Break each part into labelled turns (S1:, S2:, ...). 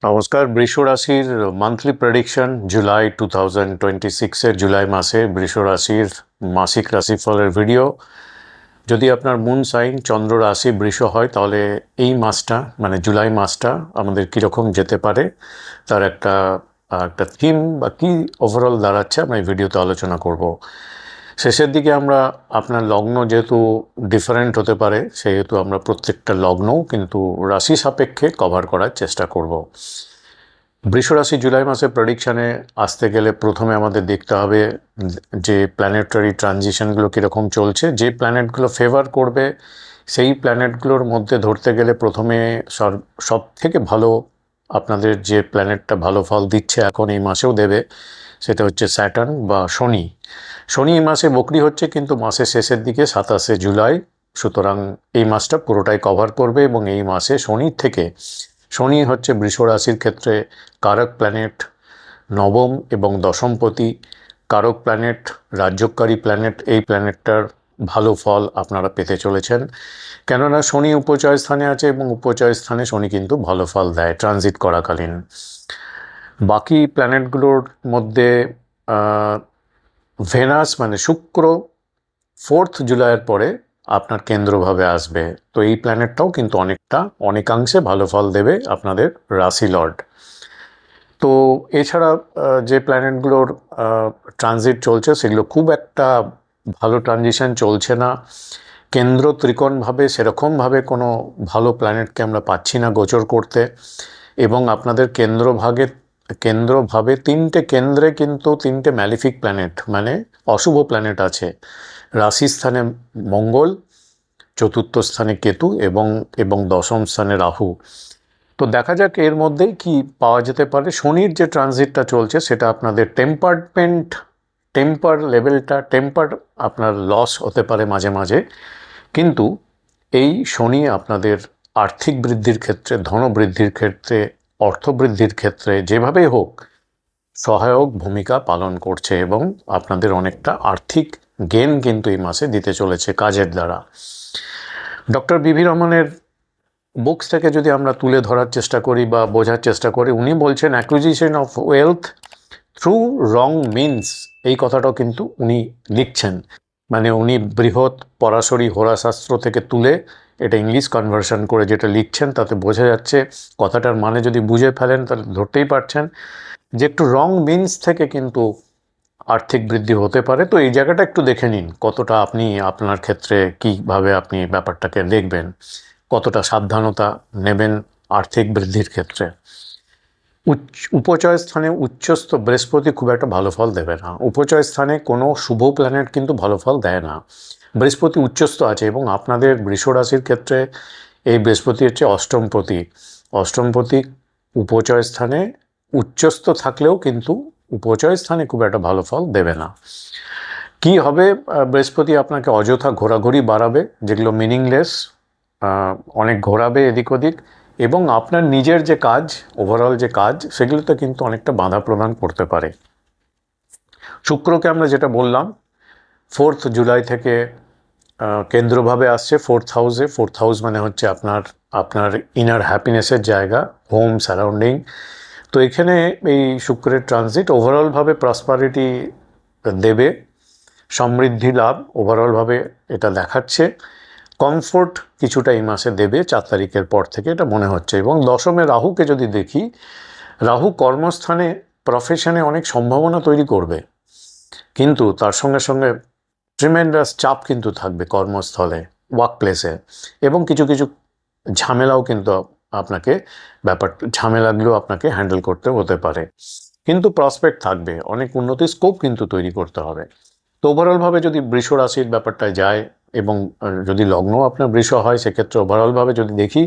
S1: নমস্কার। বৃষ রাশির মান্থলি প্রেডিকশন জুলাই 2026-এর জুলাই মাসে বৃষ রাশির মাসিক রাশিফলের ভিডিও। যদি আপনার মুন সাইন চন্দ্র রাশি বৃষ হয় তাহলে এই মাসটা মানে জুলাই মাসটা আমাদের কীরকম যেতে পারে তার একটা একটা থিম বা কী ওভারঅল দাঁড়াচ্ছে আমরা এই ভিডিওতে আলোচনা করব। শেষের দিকে আমরা আপনার লগ্ন যেহেতু ডিফারেন্ট হতে পারে সেহেতু আমরা প্রত্যেকটা লগ্নও কিন্তু রাশি সাপেক্ষে কভার করার চেষ্টা করব। বৃষরাশি জুলাই মাসে প্রেডিকশানে আসতে গেলে প্রথমে আমাদের দেখতে হবে যে প্ল্যানেটারি ট্রানজিশনগুলো কীরকম চলছে। যে প্ল্যানেটগুলো ফেভার করবে সেই প্ল্যানেটগুলোর মধ্যে ধরতে গেলে প্রথমে সব থেকে ভালো আপনাদের যে প্ল্যানেটটা ভালো ফল দিচ্ছে এখন এই মাসেও দেবে সেটা হচ্ছে স্যাটার্ন বা শনি। শনি এই মাসে বকরি হচ্ছে কিন্তু মাসের শেষের দিকে 27শে জুলাই, সুতরাং এই মাসটা পুরোটাই কভার করবে এবং এই মাসে শনির থেকে শনি হচ্ছে বৃষ রাশির ক্ষেত্রে কারক প্ল্যানেট, নবম এবং দশমপতি কারক প্ল্যানেট, রাজ্যকারী প্ল্যানেট। এই প্ল্যানেটটার ভালো ফল আপনারা পেতে চলেছেন, কেননা শনি উপচয় স্থানে আছে এবং উপচয় স্থানে শনি কিন্তু ভালো ফল দেয় ট্রানজিট করাকালীন। বাকি প্ল্যানেটগুলোর মধ্যে ভেনাস মানে শুক্র 4 জুলাইয়ের পরে আপনার কেন্দ্রভাবে আসবে, তো এই প্ল্যানেটটাও কিন্তু অনেকাংশে ভালো ফল দেবে আপনাদের রাশি লর্ড। তো এছাড়া যে প্ল্যানেটগুলোর ট্রানজিট চলছে সেগুলো খুব একটা ভালো ট্রানজিশন চলছে না। কেন্দ্র ত্রিকোণভাবে সেরকমভাবে কোনো ভালো প্ল্যানেটকে আমরা পাচ্ছি না গোচর করতে, এবং আপনাদের কেন্দ্রভাবে তিনটে কেন্দ্রে কিন্তু তিনটে ম্যালিফিক প্ল্যানেট মানে অশুভ প্ল্যানেট আছে। রাশি স্থানে মঙ্গল, চতুর্থ স্থানে কেতু এবং দশম স্থানে রাহু। তো দেখা যাক এর মধ্যেই কি পাওয়া যেতে পারে। শনির যে ট্রানজিটটা চলছে সেটা আপনাদের টেম্পার লেভেলটা আপনার লস হতে পারে মাঝে মাঝে, কিন্তু এই শনি আপনাদের আর্থিক বৃদ্ধির ক্ষেত্রে, ধনবৃদ্ধির ক্ষেত্রে, অর্থবৃদ্ধির ক্ষেত্রে যেভাবেই হোক সহায়ক ভূমিকা পালন করছে এবং আপনাদের অনেকটা আর্থিক গেন কিন্তু এই মাসে দিতে চলেছে কাজের দ্বারা। ডক্টর বি ভি রমনের বুকস থেকে যদি আমরা তুলে ধরার চেষ্টা করি বা বোঝার চেষ্টা করি, উনি বলছেন acquisition of wealth through wrong means. এই কথাটাও কিন্তু উনি লিখছেন, মানে উনি বৃহৎ পরাশরী হোরাশাস্ত্র থেকে তুলে এটা ইংলিশ কনভার্সন করে যেটা লিখছেন তাতে বোঝা যাচ্ছে, কথাটার মানে যদি বুঝে ফেলেন তাহলে ধরতেই পারছেন যে একটু রং মিনস থেকে কিন্তু আর্থিক বৃদ্ধি হতে পারে। তো এই জায়গাটা একটু দেখে নিন কতটা আপনি আপনার ক্ষেত্রে কীভাবে আপনি ব্যাপারটাকে দেখবেন, কতটা সাবধানতা নেবেন আর্থিক বৃদ্ধির ক্ষেত্রে। উপচয় স্থানে উচ্চস্থ বৃহস্পতি খুব একটা ভালো ফল দেবে না। উপচয় স্থানে কোনো শুভ প্ল্যানেট কিন্তু ভালো ফল দেয় না। বৃহস্পতি উচ্চস্থ আছে এবং আপনাদের বৃষ রাশির ক্ষেত্রে এই বৃহস্পতি হচ্ছে অষ্টমপতি উপচয় স্থানে উচ্চস্থ থাকলেও কিন্তু উপচয় স্থানে খুব একটা ভালো ফল দেবে না। কি হবে, বৃহস্পতি আপনাকে অযথা ঘোরাঘুরি বাড়াবে, যেগুলো মিনিংলেস, অনেক ঘোরাবে এদিক ওদিক, এবং আপনার নিজের যে কাজ, ওভারঅল যে কাজ, সেগুলোতে কিন্তু অনেকটা বাধা প্রদান করতে পারে। শুক্রকে আমরা যেটা বললাম 4 জুলাই থেকে কেন্দ্রভাবে আসছে 4th হাউসে। 4th হাউস মানে হচ্ছে আপনার ইনার হ্যাপিনেসের জায়গা, হোম সারাউন্ডিং। তো এখানে এই শুক্রের ট্রানজিট ওভারঅলভাবে প্রসপারিটি দেবে, সমৃদ্ধি লাভ ওভারঅলভাবে এটা দেখাচ্ছে। কমফোর্ট কিছুটা এই মাসে দেবে 4 তারিখের পর থেকে, এটা মনে হচ্ছে। এবং দশমে রাহুকে যদি দেখি, রাহু কর্মস্থানে প্রফেশনে অনেক সম্ভাবনা তৈরি করবে, কিন্তু তার সঙ্গে সঙ্গে ট্রিমেন্ডাস চাপ কিন্তু থাকবে কর্মস্থলে, ওয়ার্ক প্লেসে, এবং কিছু কিছু ঝামেলাও কিন্তু ঝামেলাগুলো আপনাকে হ্যান্ডেল করতে হতে পারে, কিন্তু প্রসপেক্ট থাকবে, অনেক উন্নতির স্কোপ কিন্তু তৈরি করতে হবে। তো ওভারঅলভাবে যদি বৃষ রাশির ব্যাপারটায় যায় এবং যদি লগ্ন আপনার বৃষ হয়, সেক্ষেত্রে ওভারঅলভাবে যদি দেখি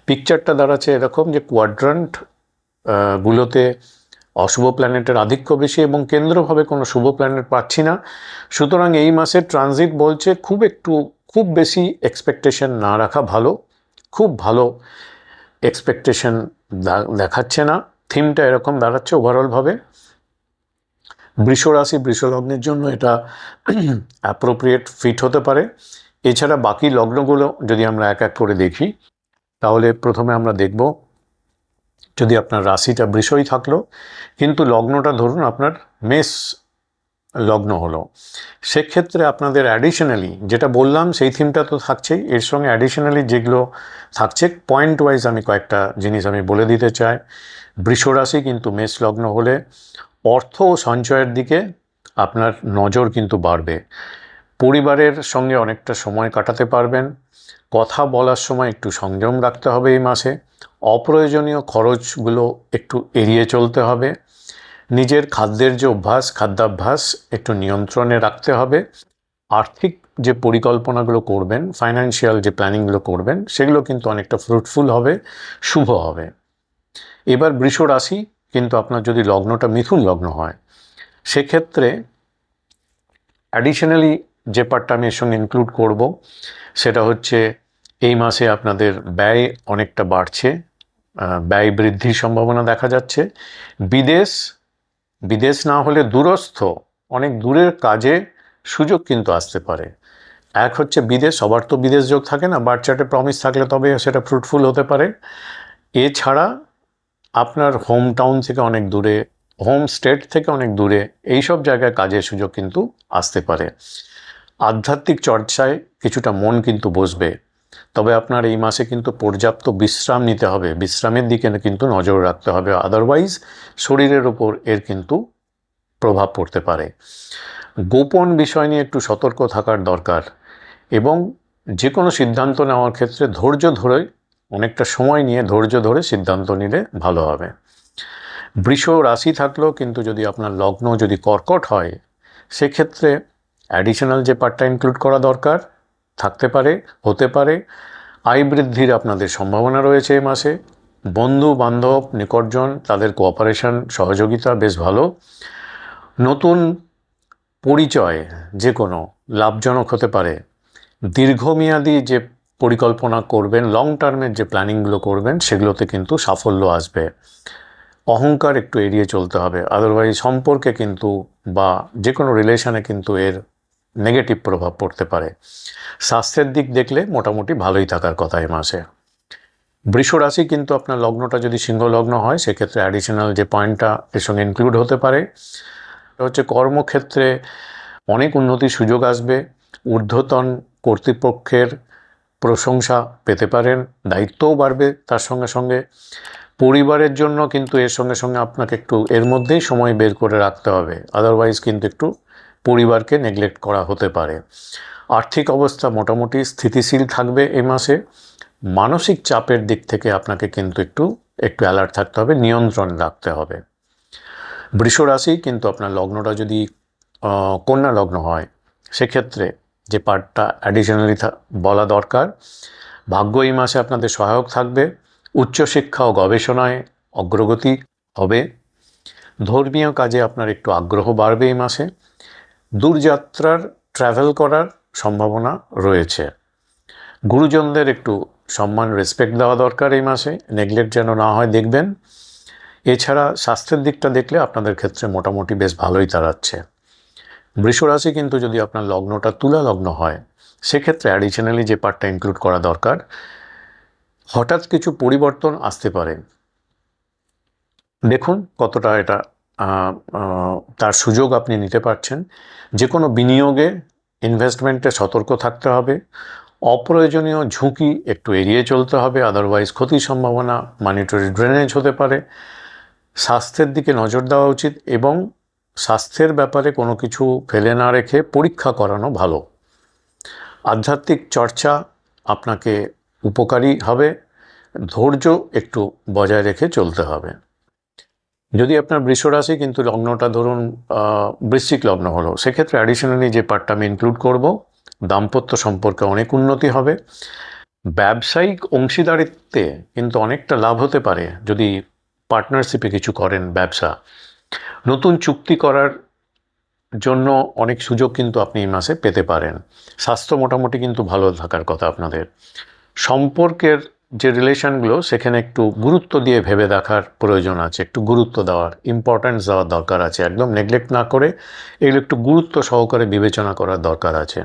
S1: পিকচারটা দাঁড়াচ্ছে এরকম যে কোয়াড্রান্ট গুলোতে অশুভ প্ল্যানেটের আধিক্য বেশি এবং কেন্দ্রভাবে কোনো শুভ প্ল্যানেট পাচ্ছি না। সুতরাং এই মাসের ট্রানজিট বলছে খুব বেশি এক্সপেকটেশন না রাখা ভালো। খুব ভালো এক্সপেকটেশন দেখাচ্ছে না, থিমটা এরকম দাঁড়াচ্ছে ওভারঅলভাবে। বৃষ রাশি বৃষ লগ্নের জন্য এটা অ্যাপ্রোপ্রিয়েট ফিট হতে পারে। এছাড়া বাকি লগ্নগুলো যদি আমরা এক এক করে দেখি, তাহলে প্রথমে আমরা দেখব যদি আপনার রাশিটা বৃষই থাকলো কিন্তু লগ্নটা ধরুন আপনার মেষ লগ্ন হলো, সেক্ষেত্রে আপনাদের অ্যাডিশনালি যেটা বললাম সেই থিমটা তো থাকছেই, এর সঙ্গে অ্যাডিশনালি যেগুলো থাকছে পয়েন্ট ওয়াইজ আমি কয়েকটা জিনিস আমি বলে দিতে চাই। বৃষ রাশি কিন্তু মেষ লগ্ন হলে অর্থ ও সঞ্চয়ের দিকে আপনার নজর কিন্তু বাড়বে। পরিবারের সঙ্গে অনেকটা সময় কাটাতে পারবেন। কথা বলার সময় একটু সংযম রাখতে হবে এই মাসে। অপ্রয়োজনীয় খরচগুলো একটু এড়িয়ে চলতে হবে। নিজের খাদ্যের যে অভ্যাস, খাদ্যাভ্যাস একটু নিয়ন্ত্রণে রাখতে হবে। আর্থিক যে পরিকল্পনাগুলো করবেন, ফাইন্যান্সিয়াল যে প্ল্যানিংগুলো করবেন, সেগুলো কিন্তু অনেকটা ফ্রুটফুল হবে, শুভ হবে। এবার বৃষ রাশি কিন্তু আপনার যদি লগ্নটা মিথুন লগ্ন হয়, সেক্ষেত্রে অ্যাডিশনালি যে পার্টটা আমি এর সঙ্গে ইনক্লুড করব সেটা হচ্ছে এই মাসে আপনাদের ব্যয় অনেকটা বাড়ছে, ব্যয় বৃদ্ধির সম্ভাবনা দেখা যাচ্ছে। বিদেশ না হলে দূরস্থ অনেক দূরের কাজে সুযোগ কিন্তু আসতে পারে। এক হচ্ছে বিদেশ, সবার তো বিদেশ যোগ থাকে না, বার্থ চার্টে প্রমিস থাকলে তবে সেটা ফ্রুটফুল হতে পারে। এছাড়া আপনার হোম টাউন থেকে অনেক দূরে, হোম স্টেট থেকে অনেক দূরে এইসব জায়গায় কাজের সুযোগ কিন্তু আসতে পারে। আধ্যাত্মিক চর্চায় কিছুটা মন কিন্তু বসবে, তবে আপনার এই মাসে কিন্তু পর্যাপ্ত বিশ্রাম নিতে হবে, বিশ্রামের দিকে কিন্তু নজর রাখতে হবে, আদারওয়াইজ শরীরের ওপর এর কিন্তু প্রভাব পড়তে পারে। গোপন বিষয় নিয়ে একটু সতর্ক থাকার দরকার এবং যে কোনো সিদ্ধান্ত নেওয়ার ক্ষেত্রে অনেকটা সময় নিয়ে ধৈর্য ধরে সিদ্ধান্ত নিলে ভালো হবে। বৃষ রাশি থাকলেও কিন্তু যদি আপনার লগ্ন যদি কর্কট হয়, সেক্ষেত্রে অ্যাডিশনাল যে পার্টটা ইনক্লুড করা দরকার হতে পারে। আয় বৃদ্ধির আপনাদের সম্ভাবনা রয়েছে এই মাসে। বন্ধু বান্ধব নিকটজন তাদের কোঅপারেশন সহযোগিতা বেশ ভালো। নতুন পরিচয় যে কোনো লাভজনক হতে পারে। দীর্ঘমেয়াদী যে পরিকল্পনা করবেন, লং টার্মের যে প্ল্যানিংগুলো করবেন, সেগুলোতে কিন্তু সাফল্য আসবে। অহংকার একটু এড়িয়ে চলতে হবে, আদারওয়াইজ সম্পর্কে কিন্তু বা যে কোনো রিলেশনে কিন্তু এর নেগেটিভ প্রভাব পড়তে পারে। স্বাস্থ্যের দিক দেখলে মোটামুটি ভালোই থাকার কথা এই মাসে। বৃষ রাশি কিন্তু আপনার লগ্নটা যদি সিংহ লগ্ন হয়, সেক্ষেত্রে অ্যাডিশনাল যে পয়েন্টটা এর সঙ্গে ইনক্লুড হতে পারে হচ্ছে কর্মক্ষেত্রে অনেক উন্নতির সুযোগ আসবে। ঊর্ধ্বতন কর্তৃপক্ষের প্রশংসা পেতে পারেন, দায়িত্বও বাড়বে। তার সঙ্গে সঙ্গে পরিবারের জন্য কিন্তু এর সঙ্গে সঙ্গে আপনাকে একটু এর মধ্যেই সময় বের করে রাখতে হবে, আদারওয়াইজ কিন্তু একটু পরিবারকে নেগলেক্ট করা হতে পারে। আর্থিক অবস্থা মোটামুটি স্থিতিশীল থাকবে এই মাসে। মানসিক চাপের দিক থেকে আপনাকে কিন্তু একটু অ্যালার্ট থাকতে হবে, নিয়ন্ত্রণ রাখতে হবে। বৃষ রাশি কিন্তু আপনার লগ্নটা যদি কন্যা লগ্ন হয়, সেক্ষেত্রে যে পার্টটা অ্যাডিশনালি বলা দরকার, ভাগ্য এই মাসে আপনাদের সহায়ক থাকবে। উচ্চশিক্ষা ও গবেষণায় অগ্রগতি হবে। ধর্মীয় কাজে আপনার একটু আগ্রহ বাড়বে এই মাসে। দূরযাত্রার ট্রাভেল করার সম্ভাবনা রয়েছে। গুরুজনদের একটু সম্মান রেসপেক্ট দেওয়া দরকার এই মাসে, নেগলেক্ট যেন না হয় দেখবেন। এছাড়া স্বাস্থ্যের দিকটা দেখলে আপনাদের ক্ষেত্রে মোটামুটি বেশ ভালোই দাঁড়াচ্ছে। বৃষ রাশি কিন্তু যদি আপনার লগ্নটা তুলা লগ্ন হয়, সেক্ষেত্রে অ্যাডিশনালি যে পার্টটা ইনক্লুড করা দরকার, হঠাৎ কিছু পরিবর্তন আসতে পারে। দেখুন কতটা এটা তার সুযোগ আপনি নিতে পারছেন। যে কোনো বিনিয়োগে, ইনভেস্টমেন্টে সতর্ক থাকতে হবে। অপ্রয়োজনীয় ঝুঁকি একটু এড়িয়ে চলতে হবে, আদারওয়াইজ ক্ষতির সম্ভাবনা, মানিটারি ড্রেনেজ হতে পারে। স্বাস্থ্যের দিকে নজর দেওয়া উচিত এবং স্বাস্থ্যের ব্যাপারে কোনো কিছু ফেলে না রেখে পরীক্ষা করানো ভালো। আধ্যাত্মিক চর্চা আপনাকে উপকারী হবে। ধৈর্য একটু বজায় রেখে চলতে হবে। যদি আপনার বৃষ রাশি কিন্তু লগ্নটা ধরুন বৃশ্চিক লগ্ন হলো, সেক্ষেত্রে অ্যাডিশনালি যে পার্টটা আমি ইনক্লুড করব, দাম্পত্য সম্পর্কে অনেক উন্নতি হবে। ব্যবসায়িক অংশীদারিত্বে কিন্তু অনেকটা লাভ হতে পারে যদি পার্টনারশিপে কিছু করেন ব্যবসা। নতুন চুক্তি করার জন্য অনেক সুযোগ কিন্তু আপনি এই মাসে পেতে পারেন। স্বাস্থ্য মোটামুটি কিন্তু ভালো থাকার কথা আপনাদের। সম্পর্কের যে রিলেশনগুলো, সেখানে একটু গুরুত্ব দিয়ে ভেবে দেখার প্রয়োজন আছে, একটু গুরুত্ব দেওয়ার, ইম্পর্ট্যান্স দেওয়ার দরকার আছে। একদম নেগলেক্ট না করে এগুলো একটু গুরুত্ব সহকারে বিবেচনা করার দরকার আছে।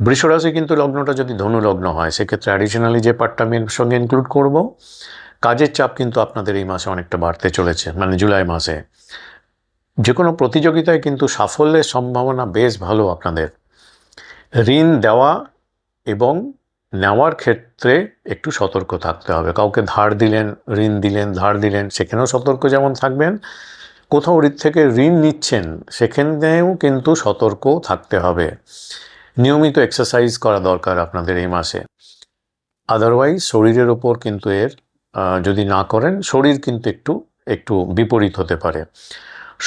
S1: বৃষ রাশি কিন্তু লগ্নটা যদি ধনু লগ্ন হয়, সেক্ষেত্রে অ্যাডিশনালি যে পার্টটা আমি সঙ্গে ইনক্লুড করব, কাজের চাপ কিন্তু আপনাদের এই মাসে অনেকটা বাড়তে চলেছে, মানে জুলাই মাসে। যে কোনো প্রতিযোগিতায় কিন্তু সাফল্যের সম্ভাবনা বেশ ভালো আপনাদের। ঋণ দেওয়া এবং নেওয়ার ক্ষেত্রে একটু সতর্ক থাকতে হবে। কাউকে ধার দিলেন, ঋণ দিলেন, ধার দিলেন, সেখানেও সতর্ক যেমন থাকবেন, কোথাও থেকে ঋণ নিচ্ছেন সেখানেও কিন্তু সতর্ক থাকতে হবে। নিয়মিত এক্সারসাইজ করা দরকার আপনাদের এই মাসে। আদারওয়াইজ শরীরের ওপর কিন্তু এর যদি না করেন, শরীর কিন্তু একটু বিপরীত হতে পারে।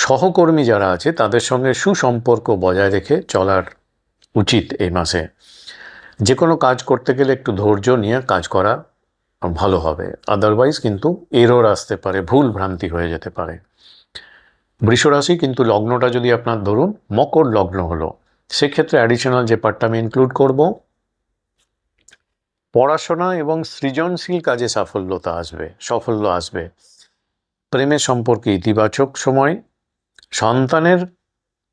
S1: সহকর্মী যারা আছে তাদের সঙ্গে সুসম্পর্ক বজায় রেখে চলার উচিত এই মাসে। যে কোনো কাজ করতে গেলে একটু ধৈর্য নিয়ে কাজ করা ভালো হবে, আদারওয়াইজ কিন্তু এরর আসতে পারে, ভুল ভ্রান্তি হয়ে যেতে পারে। বৃষরাশি কিন্তু লগ্নটা যদি আপনার ধরুন মকর লগ্ন হলো, সেক্ষেত্রে অ্যাডিশনাল যে পার্টটা আমি ইনক্লুড করব, পড়াশোনা এবং সৃজনশীল কাজে সাফল্য আসবে। প্রেমের সম্পর্কে ইতিবাচক সময়। সন্তানের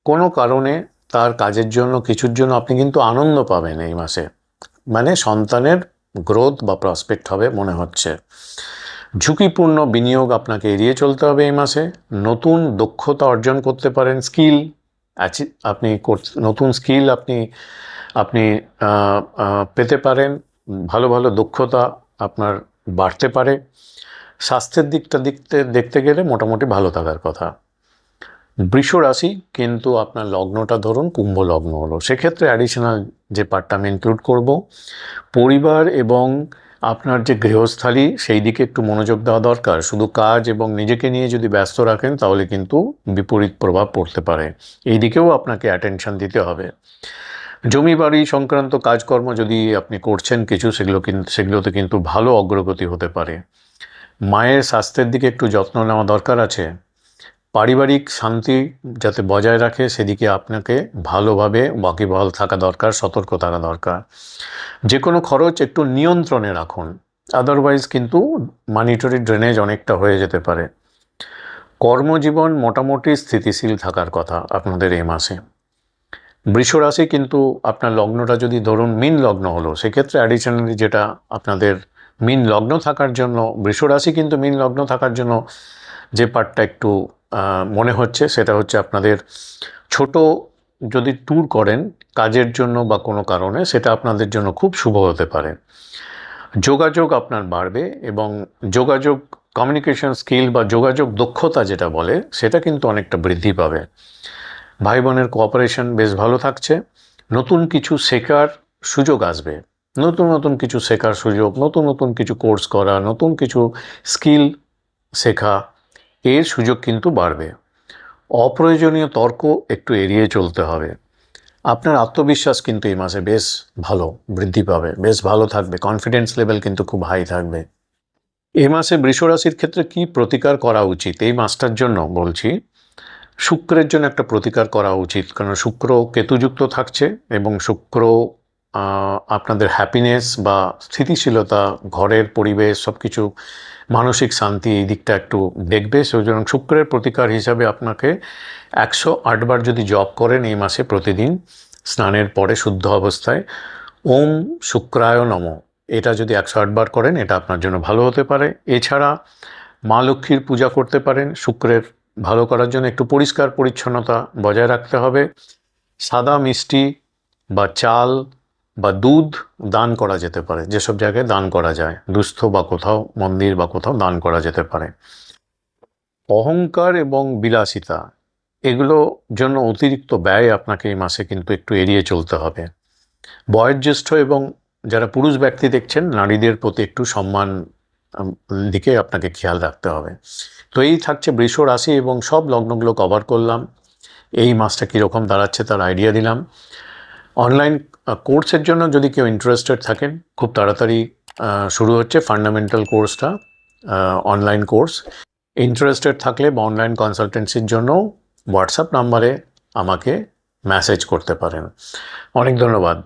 S1: কোনো কারণে তার কাজের জন্য কিছুর জন্য আপনি কিন্তু আনন্দ পাবেন এই মাসে, মানে সন্তানের গ্রোথ বা প্রসপেক্ট হবে মনে হচ্ছে। ঝুঁকিপূর্ণ বিনিয়োগ আপনাকে এড়িয়ে চলতে হবে এই মাসে। নতুন দক্ষতা অর্জন করতে পারেন, স্কিল আপনি নতুন স্কিল আপনি পেতে পারেন, ভালো ভালো দক্ষতা আপনার বাড়তে পারে। স্বাস্থ্যের দিকটা দেখতে গেলে মোটামুটি ভালো থাকার কথা। বৃষ রাশি কিন্তু আপনার লগ্নটা ধরুন কুম্ভ লগ্ন হলো, সেক্ষেত্রে অ্যাডিশনাল যে পার্টটা আমি ইনক্লুড করব, পরিবার এবং আপনার যে গৃহস্থালী সেই দিকে একটু মনোযোগ দেওয়া দরকার। শুধু কাজ এবং নিজেকে নিয়ে যদি ব্যস্ত রাখেন তাহলে কিন্তু বিপরীত প্রভাব পড়তে পারে, এই দিকেও আপনাকে অ্যাটেনশন দিতে হবে। জমি বাড়ি সংক্রান্ত কাজকর্ম যদি আপনি করছেন কিছু, সেগুলোতে কিন্তু ভালো অগ্রগতি হতে পারে। মায়ের স্বাস্থ্যের দিকে একটু যত্ন নেওয়া দরকার আছে। পারিবারিক শান্তি যাতে বজায় রাখে সেদিকে আপনাকে ভালোভাবে ওয়াকিবহাল থাকা দরকার, সতর্ক থাকা দরকার। যে কোনো খরচ একটু নিয়ন্ত্রণে রাখুন, আদারওয়াইজ কিন্তু মানিটারি ড্রেনেজ অনেকটা হয়ে যেতে পারে। কর্মজীবন মোটামুটি স্থিতিশীল থাকার কথা আপনাদের এই মাসে। বৃষ রাশি কিন্তু আপনার লগ্নটা যদি ধরুন মীন লগ্ন হলো, সেক্ষেত্রে অ্যাডিশনালি যেটা আপনাদের মীন লগ্ন থাকার জন্য, বৃষ রাশি কিন্তু মীন লগ্ন থাকার জন্য যে পার্টটা একটু মনে হচ্ছে সেটা হচ্ছে আপনাদের ছোট যদি ট্যুর করেন কাজের জন্য বা কোনো কারণে, সেটা আপনাদের জন্য খুব শুভ হতে পারে। যোগাযোগ আপনার বাড়বে এবং যোগাযোগ কমিউনিকেশন স্কিল বা যোগাযোগ দক্ষতা যেটা বলে সেটা কিন্তু অনেকটা বৃদ্ধি পাবে। ভাই বোনের কোঅপারেশন বেশ ভালো থাকছে। নতুন কিছু শেখার সুযোগ আসবে, নতুন কিছু শেখার সুযোগ, নতুন কিছু কোর্স করা, নতুন কিছু স্কিল শেখা, এর সুযোগ কিন্তু বাড়বে। অপ্রয়োজনীয় তর্ক একটু এড়িয়ে চলতে হবে। আপনার আত্মবিশ্বাস কিন্তু এই মাসে বেশ ভালো বৃদ্ধি পাবে, বেশ ভালো থাকবে, কনফিডেন্স লেভেল কিন্তু খুব হাই থাকবে। এই মাসে বৃষ রাশির ক্ষেত্রে কি প্রতিকার করা উচিত এই মাসটার জন্য বলছি, শুক্রের জন্য একটা প্রতিকার করা উচিত, কারণ শুক্র কেতুযুক্ত থাকছে এবং শুক্র আপনাদের হ্যাপিনেস বা স্থিতিশীলতা, ঘরের পরিবেশ সব কিছু, মানসিক শান্তি, এই দিকটা একটু দেখবে। সুতরাং শুক্রের প্রতিকার হিসাবে আপনাকে 108 বার যদি জপ করেন এই মাসে প্রতিদিন স্নানের পরে শুদ্ধ অবস্থায়, ওম শুক্রায় নমঃ, এটা যদি 108 বার করেন এটা আপনার জন্য ভালো হতে পারে। এছাড়া মা লক্ষ্মীর পূজা করতে পারেন। শুক্রের ভালো করার জন্য একটু পরিষ্কার পরিচ্ছন্নতা বজায় রাখতে হবে। সাদা মিষ্টি বা চাল বা দুধ দান করা যেতে পারে, যেসব জায়গায় দান করা যায়, দুস্থ বা কোথাও মন্দির বা কোথাও দান করা যেতে পারে। অহংকার এবং বিলাসিতা, এগুলো জন্য অতিরিক্ত ব্যয় আপনাকে এই মাসে কিন্তু একটু এড়িয়ে চলতে হবে। বয়োজ্যেষ্ঠ এবং যারা পুরুষ ব্যক্তি দেখছেন, নারীদের প্রতি একটু সম্মান দিকে আপনাকে খেয়াল রাখতে হবে। তো এই থাকছে বৃষ রাশি এবং সব লগ্নগুলো কভার করলাম। এই মাসটা কীরকম দাঁড়াচ্ছে তার আইডিয়া দিলাম। অনলাইন কোর্সের জন্য যদি কেউ ইন্টারেস্টেড থাকেন, খুব তাড়াতাড়ি শুরু হচ্ছে ফান্ডামেন্টাল কোর্সটা, অনলাইন কোর্স। ইন্টারেস্টেড থাকলে বা অনলাইন কনসালটেন্সির জন্য হোয়াটসঅ্যাপ নাম্বারে আমাকে মেসেজ করতে পারেন। অনেক ধন্যবাদ।